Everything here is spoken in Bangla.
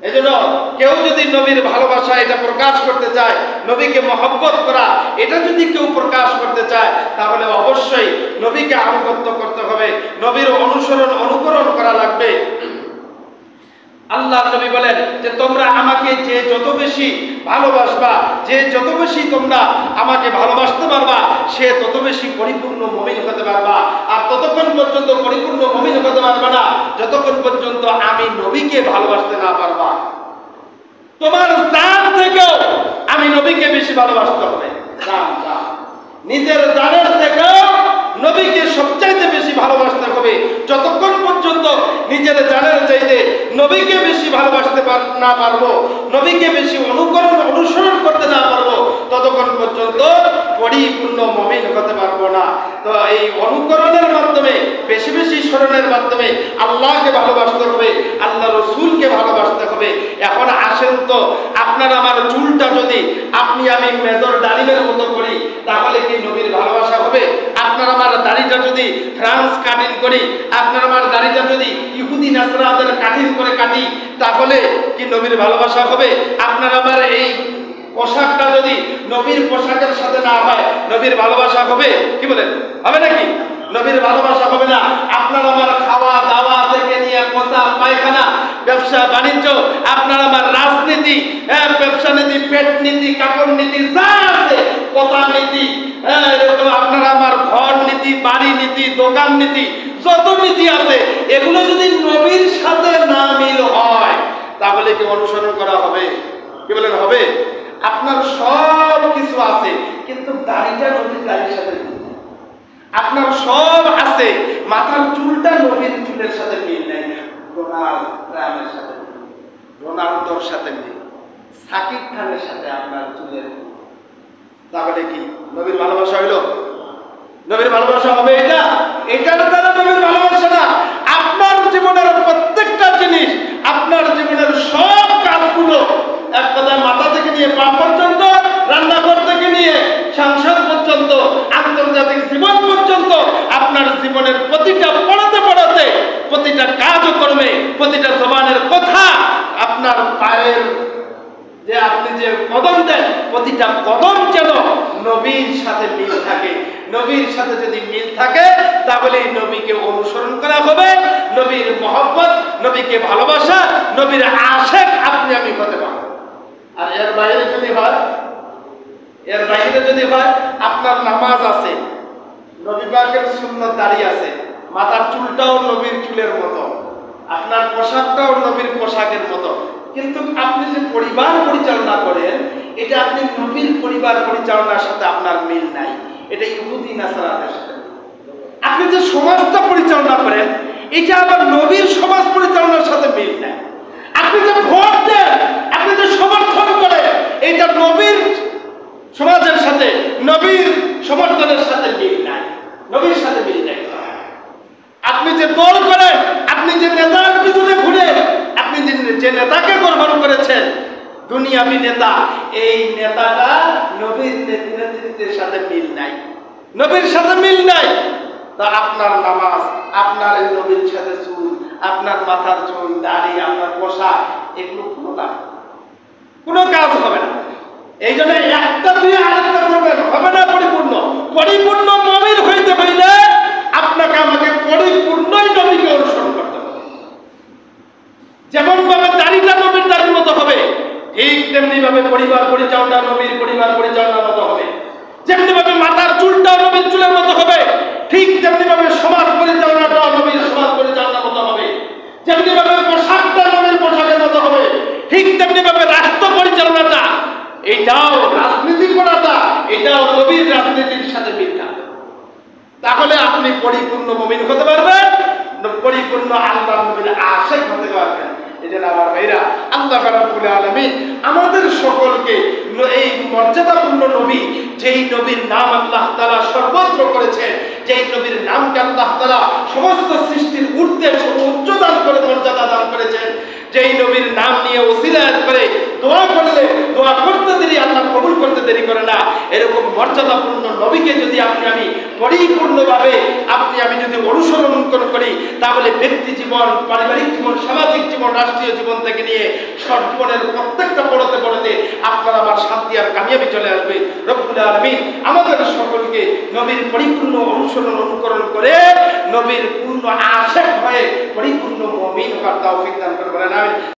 এজন্য কেউ যদি নবীর ভালোবাসা এটা প্রকাশ করতে চায়, নবীকে মহব্বত করা এটা যদি কেউ প্রকাশ করতে চায়, তাহলে অবশ্যই নবীকে আনুগত্য করতে হবে, নবীর অনুসরণ অনুকরণ করা লাগবে। আল্লাহ নবী বলেন যে তোমরা আমাকে যে যত বেশি ভালোবাসবা, যে যত বেশি তোমরা আমাকে ভালোবাসতে পারবা, সে তত বেশি পরিপূর্ণ মুমিন হতে পারবা। আর ততক্ষণ পর্যন্ত পরিপূর্ণ মুমিন হতে পারবা না যতক্ষণ পর্যন্ত আমি নবীকে ভালোবাসতে না পারবা। তোমার জান থেকেও আমি নবীকে বেশি ভালোবাসতে হবে। নিজের জানের থেকেও নবীকে সবচাইতে বেশি ভালোবাসতে হবে। যতক্ষণ পর্যন্ত নিজের জানের চাইতে নবীকে বেশি ভালোবাসতে না পারবো, নবীকে বেশি অনুসরণ করতে না পারবো, ততক্ষণ পর্যন্ত পরিপূর্ণ মুমিন হতে পারবো না। তো এই অনুকরণের মাধ্যমে, বেশি বেশি স্মরণের মাধ্যমে আল্লাহকে ভালোবাসতে হবে, আল্লাহ রসুলকে ভালোবাসতে হবে। এখন আসেন তো, আপনার আমার চুলটা যদি আপনি আমি মেজর ডালিমের মতো করি, তাহলে কি নবীর ভালোবাসা হবে? আপনার আমার দাড়িটা যদি ফ্রান্স কাটিং করি, আপনার আমার দাড়িটা যদি ইহুদি নাসরাদের কাটিং করে কাটি, তাহলে কি নবীর ভালোবাসা হবে? আপনার আমার এই পোশাকটা যদি নবীর পোশাকের সাথে না হয়, নবীর ভালোবাসা হবে? কি বলেন, হবে নাকি? নবীর ভালোবাসা হবে না। আপনার আমার খাওয়া দাওয়া থেকে নিয়ে পোশাক পায়খানা, ব্যবসা বাণিজ্য, আপনার আমার রাজনীতি, ব্যবসা নীতি, পেট নীতি, কাপড় নীতি, যা আছে কথা নীতি, আপনার আমার ঘর নীতি, বাড়ি নীতি, দোকান নীতি, যত নীতি আছে, এগুলো যদি নবীর সাথে না মিল হয়, তাহলে কি অনুসরণ করা হবে? কি বলেন, হবে? আপনার সব কিছু আছে, কিন্তু দাড়িটা নবীর দাড়ির সাথে মিল নেই। আপনার সব আছে, মাথার চুলটা নবীর চুলের সাথে মিল নেই। ডোনাল্ড ট্রাম্পের সাথে, রোনাল্ডোর সাথে মিল, সাকিব খানের সাথে আপনার চুলের মিল, তাহলে কি নবীর ভালোবাসা হইল? নবীর ভালোবাসা হবে এটা? এটার দ্বারা নবীর ভালোবাসা না। আপনার জীবনের প্রত্যেকটা জিনিস, আপনার জীবনের সব কাজগুলো, এক কথায় মাথা থেকে নিয়ে পা পর্যন্ত, রান্নাঘর থেকে নিয়ে সংসার পর্যন্ত, আন্তর্জাতিক জীবন পর্যন্ত, আপনার জীবনের প্রতিটা পড়াতে পড়াতে, প্রতিটা কাজকর্মে, প্রতিটা জবানের কথা, আপনার পায়ের যে আপনি যে কদম দেন, প্রতিটা কদম যেন নবীর সাথে মিল থাকে। নবীর সাথে যদি মিল থাকে, তাহলে নবীকে অনুসরণ করা হবে, নবীর মহব্বত, নবীকে ভালোবাসা, নবীর আশেক আপনি আমি হতে পারবো। আর এর বাইরে যদি হয়, এর বাইরে যদি হয়, আপনার নামাজ আছে, নবী পাকের সুন্নত দাঁড়িয়ে আছে, মাথার চুলটাও নবীর চুলের মতো, আপনার পোশাকটাও নবীর পোশাকের মতো, কিন্তু আপনি যে পরিবার পরিচালনা করেন, এটা আপনি নবীর পরিবার পরিচালনার সাথে আপনার মিল নাই, এটা ইহুদি নাসারাদের সাথে। আপনি যে সমাজটা পরিচালনা করেন, এটা আবার নবীর সমাজ পরিচালনার সাথে মিল নাই। আপনি যে ভোট দেন, আপনি যে সমর্থন করেন, এটা নবীর সমাজের সাথে, নবীর সমর্থনের সাথে মিল নাই, নবীর সাথে মিল নাই। আপনি যে দল করেন, আপনি যে নেতার পিছনে ঘুরে, আপনি যে নেতাকে গ্রহণ করেছেন, দুনিয়াবি নেতা, এই নেতাটা নবীর নেতৃত্বের সাথে মিল নাই, নবীর সাথে মিল নাই। তা আপনার নামাজ, আপনার এই নবীর সাথে চুল, আপনার মাথার চুল, দাড়ি, আপনার পোশাক, এগুলো কোনো কাজ হবে না। এই জন্য একটা দিয়ে আরেকটা করবেন, হবে না পরিপূর্ণ। পরিপূর্ণ মুমিন হইতে হইলে আপনাকে আমাকে পরিপূর্ণই নবীকে অনুসরণ করতে হবে। যেমন ভাবে দাড়িটা নবীর দাড়ির মতো হবে, ঠিক তেমনি ভাবে পরিবার পরিচালনা নবীর পরিবার পরিচালনার মতো হবে। যেমনি ভাবে মাথার চুলটাও নবীর চুলের মতো হবে, ঠিক তেমনি ভাবে সমাজ পরিচালনাটাও নবীর সমাজ পরিচালনার মতো হবে। যেমনি ভাবে পোশাকটা নবীর পোশাকের মতো হবে, ঠিক তেমনি ভাবে রাষ্ট্র পরিচালনাটা, এটাও রাজনীতি করাটা, এটাও নবীর রাজনীতির সাথে মিল থাকবে। তাহলে আপনি পরিপূর্ণ মুমিন হতে পারবেন, পরিপূর্ণ আল্লাহ নবীর আশিক হতে পারবেন। এজন্য আমার ভাইরা, আল্লাহ রাব্বুল আলামিন আমাদের সকলকে এই মর্যাদাপূর্ণ নবী, যেই নবীর নাম আল্লাহ তাআলা সর্বত্র করেছেন, যেই নবীর নামকে আল্লাহ তাআলা সমস্ত সৃষ্টির ঊর্ধ্বে উচ্চ দান করে মর্যাদা দান করেছেন, যেই নবীর নাম নিয়ে ওসিলা করে দোয়া করলে দোয়া করতে দেরি আল্লাহ কবুল করতে দেরি করে না। এরকম মর্যাদাপূর্ণ নবীকে যদি আমি পরিপূর্ণভাবে আমি যদি অনুসরণ করি, তাহলে ব্যক্তি জীবন, পারিবারিক জীবন, সামাজিক জীবন, রাষ্ট্রীয় জীবন থেকে নিয়ে সব জীবনের প্রত্যেকটা পড়তে আপনার আমার শান্তি আর কামিয়াবি চলে আসবে। রব্বুল আলামিন আমাদের সকলকে নবীর পরিপূর্ণ অনুকরণ করে নবীর পূর্ণ আশিক হয়ে পরিপূর্ণ মুমিন হওয়ার তৌফিক দান করবেন। আমিন।